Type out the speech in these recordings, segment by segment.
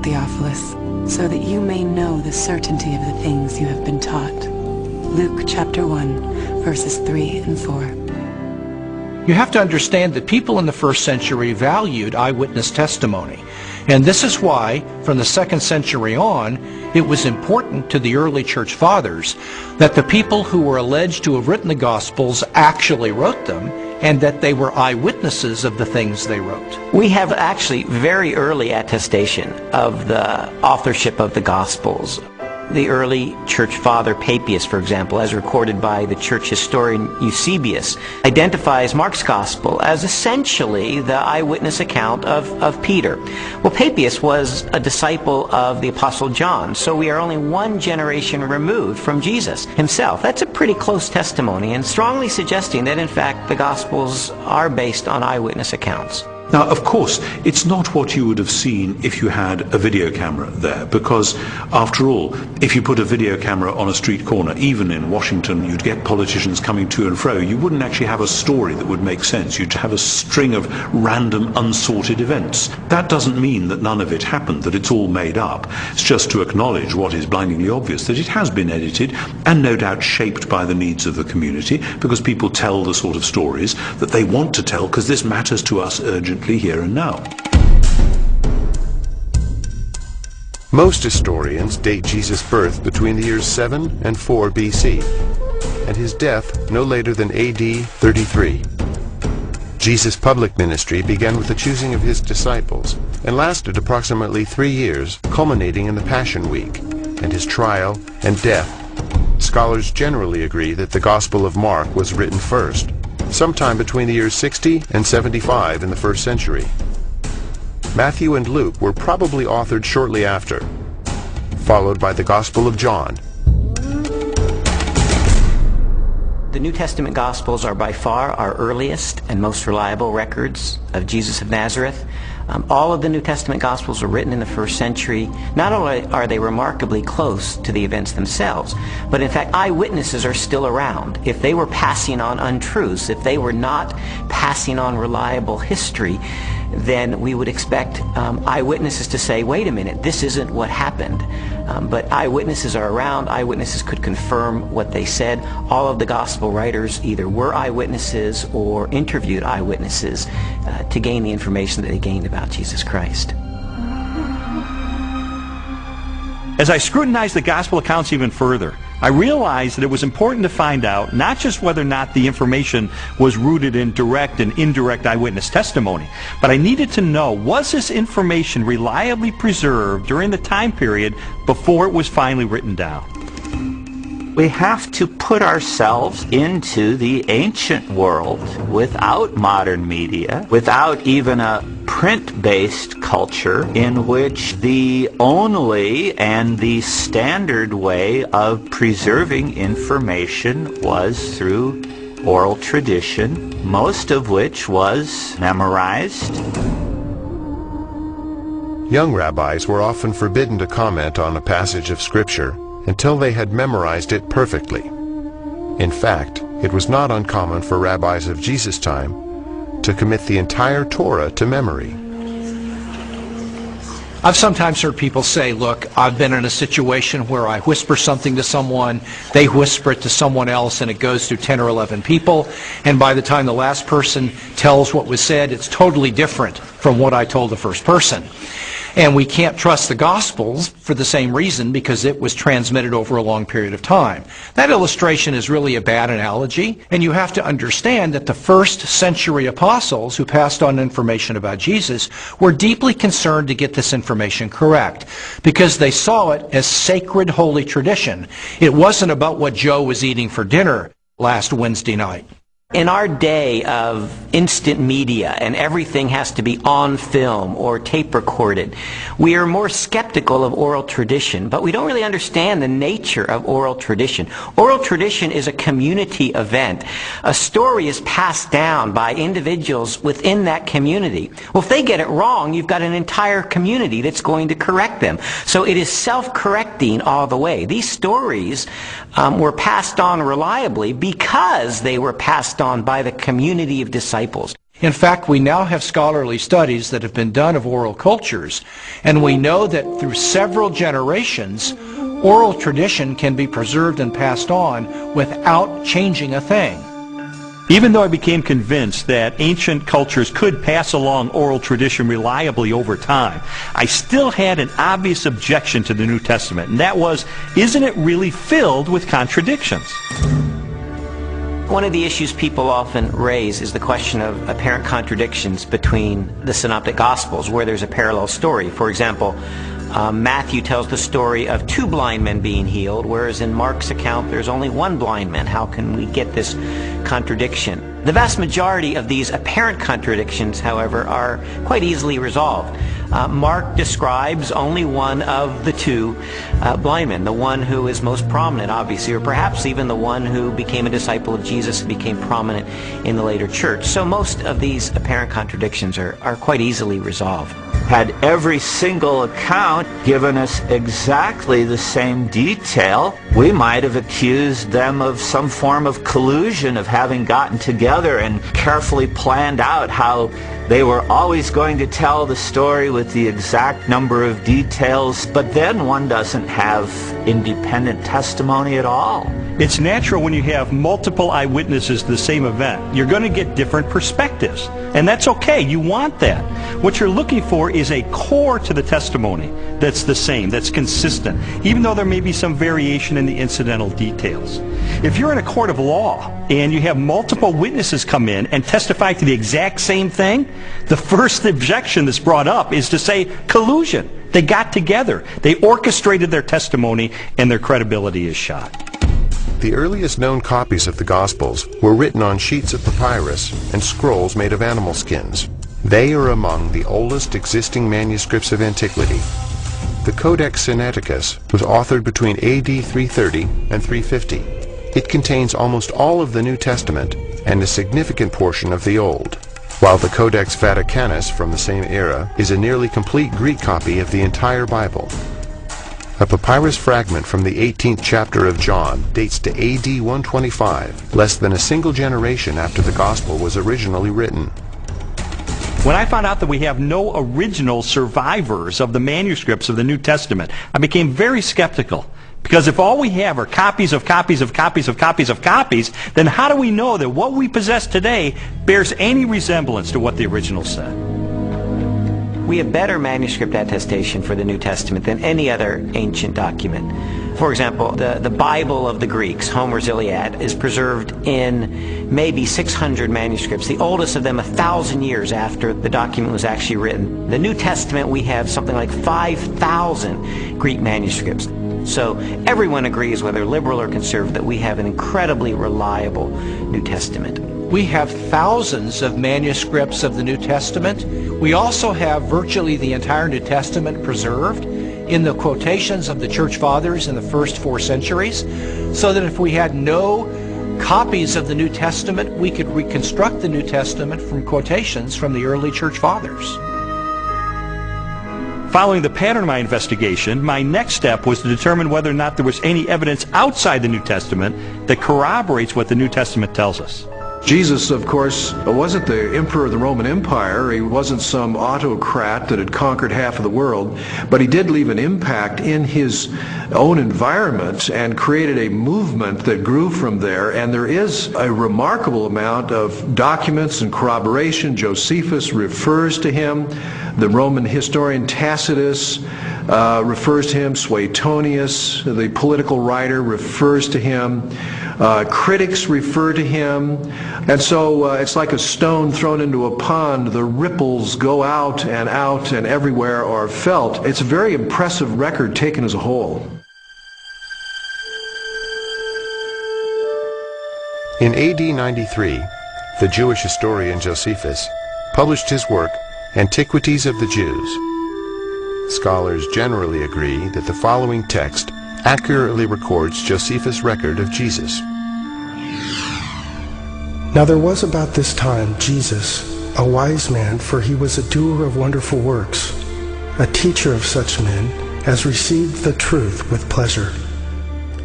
Theophilus, so that you may know the certainty of the things you have been taught. Luke chapter 1, verses 3 and 4. You have to understand that people in the first century valued eyewitness testimony. And this is why, from the 2nd century on, it was important to the early church fathers that the people who were alleged to have written the Gospels actually wrote them, and that they were eyewitnesses of the things they wrote. We have actually very early attestation of the authorship of the Gospels. The early church father Papias, for example, as recorded by the church historian Eusebius, identifies Mark's Gospel as essentially the eyewitness account of Peter. Well, Papias was a disciple of the Apostle John, so we are only one generation removed from Jesus himself. That's a pretty close testimony, and strongly suggesting that, in fact, the Gospels are based on eyewitness accounts. Now, of course, it's not what you would have seen if you had a video camera there, because, after all, if you put a video camera on a street corner, even in Washington, you'd get politicians coming to and fro. You wouldn't actually have a story that would make sense. You'd have a string of random, unsorted events. That doesn't mean that none of it happened, that it's all made up. It's just to acknowledge what is blindingly obvious, that it has been edited and no doubt shaped by the needs of the community, because people tell the sort of stories that they want to tell, because this matters to us urgently here and now. Most historians date Jesus' birth between the years 7 and 4 BC, and his death no later than AD 33. Jesus' public ministry began with the choosing of his disciples and lasted approximately 3 years, culminating in the Passion Week and his trial and death. Scholars generally agree that the Gospel of Mark was written first, sometime between the years 60 and 75 in the 1st century. Matthew and Luke were probably authored shortly after, followed by the Gospel of John. The New Testament Gospels are by far our earliest and most reliable records of Jesus of Nazareth. All of the New Testament Gospels were written in the 1st century. Not only are they remarkably close to the events themselves, but in fact eyewitnesses are still around. If they were passing on untruths, if they were not passing on reliable history, then we would expect eyewitnesses to say, wait a minute, this isn't what happened. But eyewitnesses are around. Eyewitnesses could confirm what they said. All of the gospel writers either were eyewitnesses or interviewed eyewitnesses to gain the information that they gained about Jesus Christ. As I scrutinized the gospel accounts even further, I realized that it was important to find out not just whether or not the information was rooted in direct and indirect eyewitness testimony, but I needed to know, was this information reliably preserved during the time period before it was finally written down? We have to put ourselves into the ancient world without modern media, without even a print-based culture in which the only and the standard way of preserving information was through oral tradition, most of which was memorized. Young rabbis were often forbidden to comment on a passage of Scripture until they had memorized it perfectly. In fact, it was not uncommon for rabbis of Jesus' time to commit the entire Torah to memory. I've sometimes heard people say, look, I've been in a situation where I whisper something to someone, they whisper it to someone else, and it goes through 10 or 11 people, and by the time the last person tells what was said, it's totally different from what I told the first person. And we can't trust the Gospels for the same reason, because it was transmitted over a long period of time. That illustration is really a bad analogy, and you have to understand that the 1st century apostles who passed on information about Jesus were deeply concerned to get this information correct, because they saw it as sacred holy tradition. It wasn't about what Joe was eating for dinner last Wednesday night. In our day of instant media and everything has to be on film or tape recorded, we are more skeptical of oral tradition, but we don't really understand the nature of oral tradition. Oral tradition is a community event. A story is passed down by individuals within that community. Well, if they get it wrong, you've got an entire community that's going to correct them. So it is self-correcting all the way. These stories were passed on reliably because they were passed on by the community of disciples. In fact, we now have scholarly studies that have been done of oral cultures, and we know that through several generations, oral tradition can be preserved and passed on without changing a thing. Even though I became convinced that ancient cultures could pass along oral tradition reliably over time, I still had an obvious objection to the New Testament, and that was, isn't it really filled with contradictions? One of the issues people often raise is the question of apparent contradictions between the Synoptic Gospels, where there's a parallel story. For example, Matthew tells the story of 2 blind men being healed, whereas in Mark's account there's only 1 blind man. How can we get this contradiction? The vast majority of these apparent contradictions, however, are quite easily resolved. Mark describes only one of the 2 blind men, the one who is most prominent, obviously, or perhaps even the one who became a disciple of Jesus and became prominent in the later church. So most of these apparent contradictions are quite easily resolved. Had every single account given us exactly the same detail, we might have accused them of some form of collusion, of having gotten together and carefully planned out how they were always going to tell the story with the exact number of details, but then one doesn't have independent testimony at all. It's natural when you have multiple eyewitnesses to the same event. You're going to get different perspectives, and that's okay. You want that. What you're looking for is a core to the testimony that's the same, that's consistent, even though there may be some variation in the incidental details. If you're in a court of law and you have multiple witnesses come in and testify to the exact same thing, the first objection that's brought up is to say collusion. They got together. They orchestrated their testimony, and their credibility is shot. The earliest known copies of the Gospels were written on sheets of papyrus and scrolls made of animal skins. They are among the oldest existing manuscripts of antiquity. The Codex Sinaiticus was authored between AD 330 and 350. It contains almost all of the New Testament and a significant portion of the Old, while the Codex Vaticanus from the same era is a nearly complete Greek copy of the entire Bible. A papyrus fragment from the 18th chapter of John dates to AD 125, less than a single generation after the Gospel was originally written. When I found out that we have no original survivors of the manuscripts of the New Testament, I became very skeptical. Because if all we have are copies of copies of copies of copies of copies, then how do we know that what we possess today bears any resemblance to what the original said? We have better manuscript attestation for the New Testament than any other ancient document. For example, the Bible of the Greeks, Homer's Iliad, is preserved in maybe 600 manuscripts, the oldest of them 1,000 years after the document was actually written. The New Testament, we have something like 5,000 Greek manuscripts. So everyone agrees, whether liberal or conservative, that we have an incredibly reliable New Testament. We have thousands of manuscripts of the New Testament. We also have virtually the entire New Testament preserved in the quotations of the Church Fathers in the first 4 centuries, so that if we had no copies of the New Testament, we could reconstruct the New Testament from quotations from the early Church Fathers. Following the pattern of my investigation, my next step was to determine whether or not there was any evidence outside the New Testament that corroborates what the New Testament tells us. Jesus, of course, wasn't the emperor of the Roman Empire. He wasn't some autocrat that had conquered half of the world, but he did leave an impact in his own environment and created a movement that grew from there. And there is a remarkable amount of documents and corroboration. Josephus refers to him. The Roman historian Tacitus refers to him. Suetonius, the political writer, refers to him. Critics refer to him. And so it's like a stone thrown into a pond. The ripples go out and everywhere are felt. It's a very impressive record taken as a whole. In AD 93, the Jewish historian Josephus published his work, Antiquities of the Jews. Scholars generally agree that the following text accurately records Josephus' record of Jesus. Now there was about this time Jesus, a wise man, for he was a doer of wonderful works, a teacher of such men as received the truth with pleasure.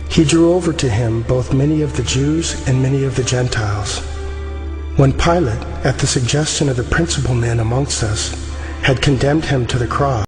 He drew over to him both many of the Jews and many of the Gentiles. When Pilate, at the suggestion of the principal men amongst us, had condemned him to the cross,